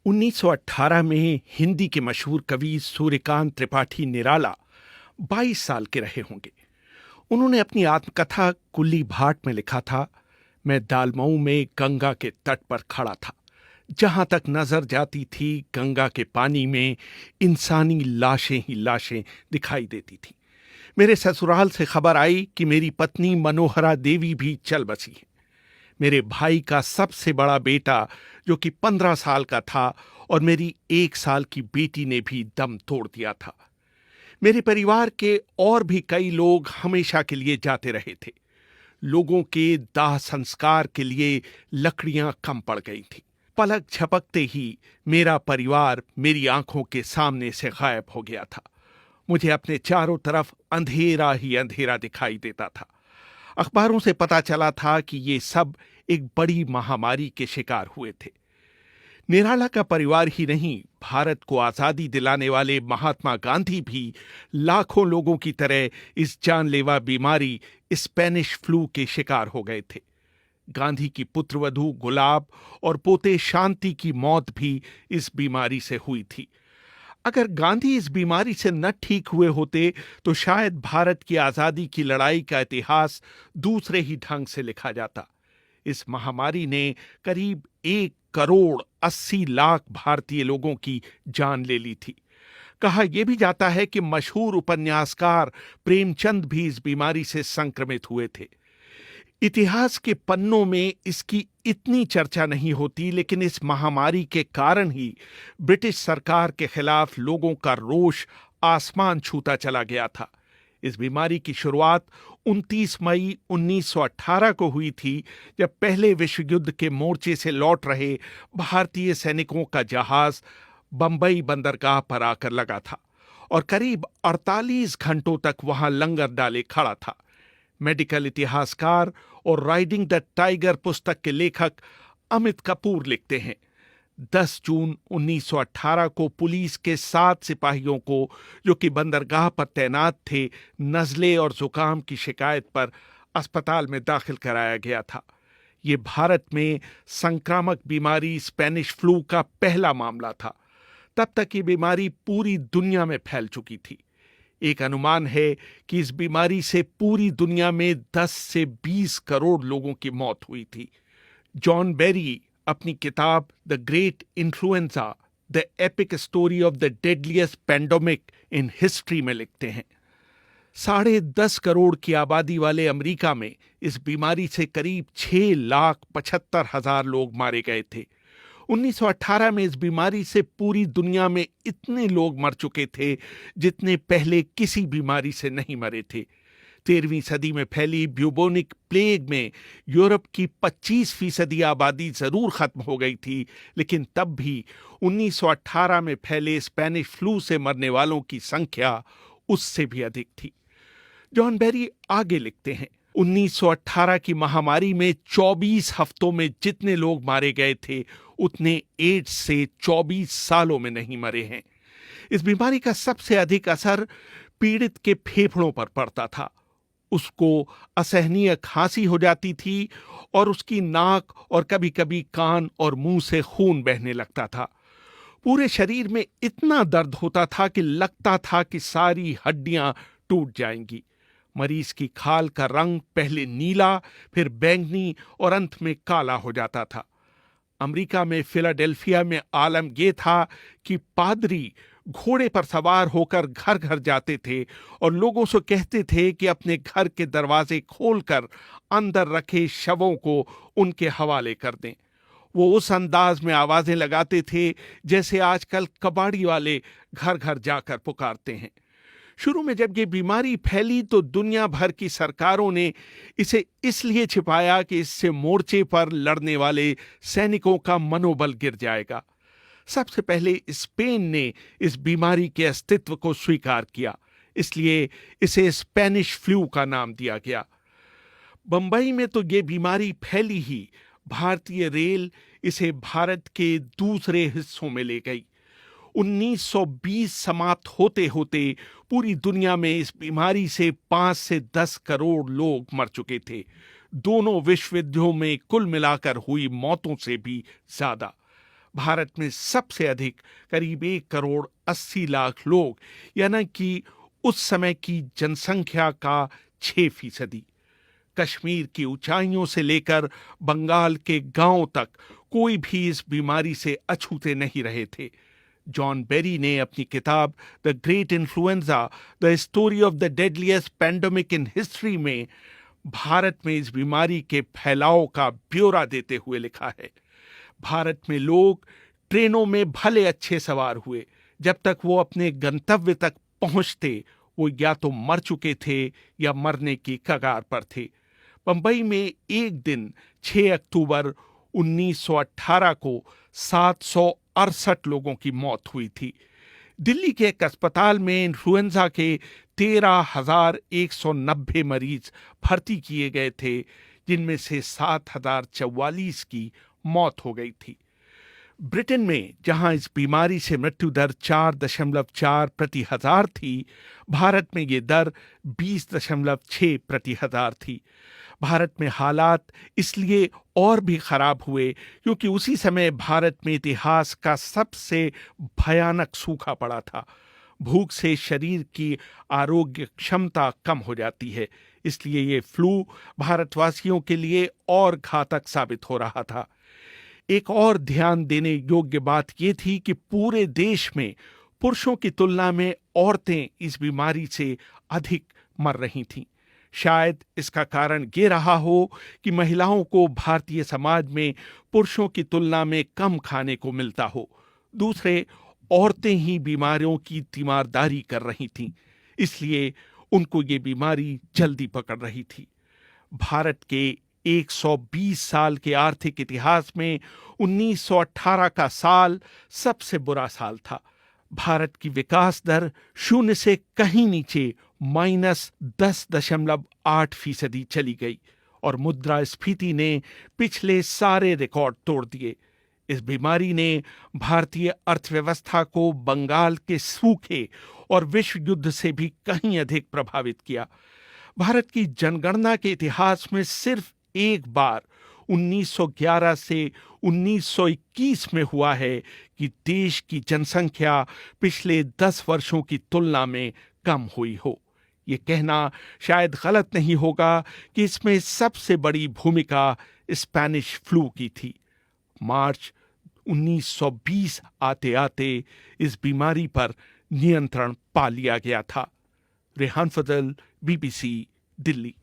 1918 में हिंदी के मशहूर कवि सूर्यकांत त्रिपाठी निराला 22 साल के रहे होंगे। उन्होंने अपनी आत्मकथा कुल्ली भाट में लिखा था, मैं दालमऊ में गंगा के तट पर खड़ा था। जहां तक नजर जाती थी गंगा के पानी में इंसानी लाशें ही लाशें दिखाई देती थीं। मेरे ससुराल से खबर आई कि मेरी पत्नी मनोहरा देवी भी चल बसी है। मेरे भाई का सबसे बड़ा बेटा जो कि 15 साल का था और मेरी 1 साल की बेटी ने भी दम तोड़ दिया था। मेरे परिवार के और भी कई लोग हमेशा के लिए जाते रहे थे। लोगों के दाह संस्कार के लिए लकड़ियां कम पड़ गई थीं। पलक झपकते ही मेरा परिवार मेरी आंखों के सामने से गायब हो गया था। मुझे अपने चारों तरफ अंधेरा ही अंधेरा दिखाई देता था। अखबारों से पता चला था कि ये सब एक बड़ी महामारी के शिकार हुए थे। निराला का परिवार ही नहीं, भारत को आजादी दिलाने वाले महात्मा गांधी भी लाखों लोगों की तरह इस जानलेवा बीमारी स्पेनिश फ्लू के शिकार हो गए थे। गांधी की पुत्रवधू गुलाब और पोते शांति की मौत भी इस बीमारी से हुई थी। अगर गांधी इस बीमारी से न ठीक हुए होते तो शायद भारत की आजादी की लड़ाई का इतिहास दूसरे ही ढंग से लिखा जाता। इस महामारी ने करीब 1 करोड़ 80 लाख भारतीय लोगों की जान ले ली थी। कहा यह भी जाता है कि मशहूर उपन्यासकार प्रेमचंद भी इस बीमारी से संक्रमित हुए थे। इतिहास के पन्नों में इसकी इतनी चर्चा नहीं होती, लेकिन इस महामारी के कारण ही ब्रिटिश सरकार के खिलाफ लोगों का रोष आसमान छूता चला गया था। इस बीमारी की शुरुआत 29 मई 1918 को हुई थी, जब पहले विश्व युद्ध के मोर्चे से लौट रहे भारतीय सैनिकों का जहाज बंबई बंदरगाह पर आकर लगा था और करीब 48 घंटों तक वहां लंगर डाले खड़ा था। मेडिकल इतिहासकार और राइडिंग द टाइगर पुस्तक के लेखक अमित कपूर लिखते हैं, 10 जून 1918 को पुलिस के 7 सिपाहियों को जो कि बंदरगाह पर तैनात थे, नज़ले और जुकाम की शिकायत पर अस्पताल में दाखिल कराया गया था। ये भारत में संक्रामक बीमारी स्पेनिश फ्लू का पहला मामला था। तब तक ये बीमारी पूरी दुनिया में फैल चुकी थी। एक अनुमान है कि इस बीमारी से पूरी दुनिया में 10 से 20 करोड़ लोगों की मौत हुई थी। जॉन बेरी अपनी किताब the great influenza the epic story of the deadliest pandemic in history में लिखते हैं, 10.5 करोड़ की आबादी वाले अमेरिका में इस बीमारी से करीब 6,75,000 लोग मारे गए थे। 1918 में इस बीमारी से पूरी दुनिया में इतने लोग मर चुके थे जितने पहले किसी बीमारी से नहीं मरे थे। 13वीं सदी में फैली ब्यूबोनिक प्लेग में यूरोप की 25% आबादी जरूर खत्म हो गई थी, लेकिन तब भी 1918 में फैले स्पेनिश फ्लू से मरने वालों की संख्या उससे भी अधिक थी। जॉन बेरी आगे लिखते हैं, 1918 की महामारी में 24 हफ्तों में जितने लोग मारे गए थे उतने एड्स से 24 सालों में नहीं मरे हैं। इस बीमारी का सबसे अधिक असर पीड़ित के फेफड़ों पर पड़ता था। उसको असहनीय खांसी हो जाती थी और उसकी नाक और कभी कभी कान और मुंह से खून बहने लगता था। पूरे शरीर में इतना दर्द होता था कि लगता था कि सारी हड्डियां टूट जाएंगी। मरीज की खाल का रंग पहले नीला, फिर बैंगनी और अंत में काला हो जाता था। अमेरिका में फिलाडेल्फिया में आलम यह था कि पादरी घोड़े पर सवार होकर घर घर जाते थे और लोगों से कहते थे कि अपने घर के दरवाजे खोलकर अंदर रखे शवों को उनके हवाले कर दें। वो उस अंदाज में आवाजें लगाते थे जैसे आजकल कबाड़ी वाले घर घर जाकर पुकारते हैं। शुरू में जब ये बीमारी फैली तो दुनिया भर की सरकारों ने इसे इसलिए छिपाया कि इससे मोर्चे पर लड़ने वाले सैनिकों का मनोबल गिर जाएगा। सबसे पहले स्पेन ने इस बीमारी के अस्तित्व को स्वीकार किया, इसलिए इसे स्पेनिश फ्लू का नाम दिया गया। बंबई में तो ये बीमारी फैली ही, भारतीय रेल इसे भारत के दूसरे हिस्सों में ले गई। 1920 समाप्त होते होते पूरी दुनिया में इस बीमारी से 5 से 10 करोड़ लोग मर चुके थे। दोनों विश्व युद्धों में कुल मिलाकर हुई मौतों से भी ज्यादा। भारत में सबसे अधिक करीब 1,80,00,000 लोग, यानी कि उस समय की जनसंख्या का 6%। कश्मीर की ऊंचाइयों से लेकर बंगाल के गांवों तक कोई भी इस बीमारी से अछूते नहीं रहे थे। जॉन बेरी ने अपनी किताब the great influenza, the story of the deadliest pandemic in history में भारत में इस बीमारी के फैलाव का ब्यौरा देते हुए लिखा है, भारत में लोग ट्रेनों में भले अच्छे सवार हुए, जब तक वो अपने गंतव्य तक पहुंचते वो या तो मर चुके थे या मरने की कगार पर थे। बंबई में एक दिन 6 अक्टूबर 1918 को 768 लोगों की मौत हुई थी। दिल्ली के एक अस्पताल में इन्फ्लुएंजा के 13,190 मरीज भर्ती किए गए थे, जिनमें से 7,044 की मौत हो गई थी। ब्रिटेन में जहां इस बीमारी से मृत्यु दर 4.4 प्रति हजार थी, भारत में ये दर 20.6 प्रति हजार थी। भारत में हालात इसलिए और भी खराब हुए क्योंकि उसी समय भारत में इतिहास का सबसे भयानक सूखा पड़ा था। भूख से शरीर की आरोग्य क्षमता कम हो जाती है, इसलिए ये फ्लू भारतवासियों के लिए और घातक साबित हो रहा था। एक और ध्यान देने योग्य बात यह थी कि पूरे देश में पुरुषों की तुलना में औरतें इस बीमारी से अधिक मर रही थीं। शायद इसका कारण ये रहा हो कि महिलाओं को भारतीय समाज में पुरुषों की तुलना में कम खाने को मिलता हो। दूसरे, औरतें ही बीमारियों की तीमारदारी कर रही थीं, इसलिए उनको ये बीमारी जल्दी पकड़ रही थी। भारत के 120 साल के आर्थिक इतिहास में 1918 का साल सबसे बुरा साल था। भारत की विकास दर 0 से कहीं नीचे -10.8% चली गई और मुद्रास्फीति ने पिछले सारे रिकॉर्ड तोड़ दिए। इस बीमारी ने भारतीय अर्थव्यवस्था को बंगाल के सूखे और विश्व युद्ध से भी कहीं अधिक प्रभावित किया। भारत की जनगणना के इतिहास में सिर्फ एक बार 1911 से 1921 में हुआ है कि देश की जनसंख्या पिछले 10 वर्षों की तुलना में कम हुई हो। ये कहना शायद गलत नहीं होगा कि इसमें सबसे बड़ी भूमिका स्पेनिश फ्लू की थी। मार्च 1920 आते आते इस बीमारी पर नियंत्रण पा लिया गया था। रेहान फजल, BBC, दिल्ली।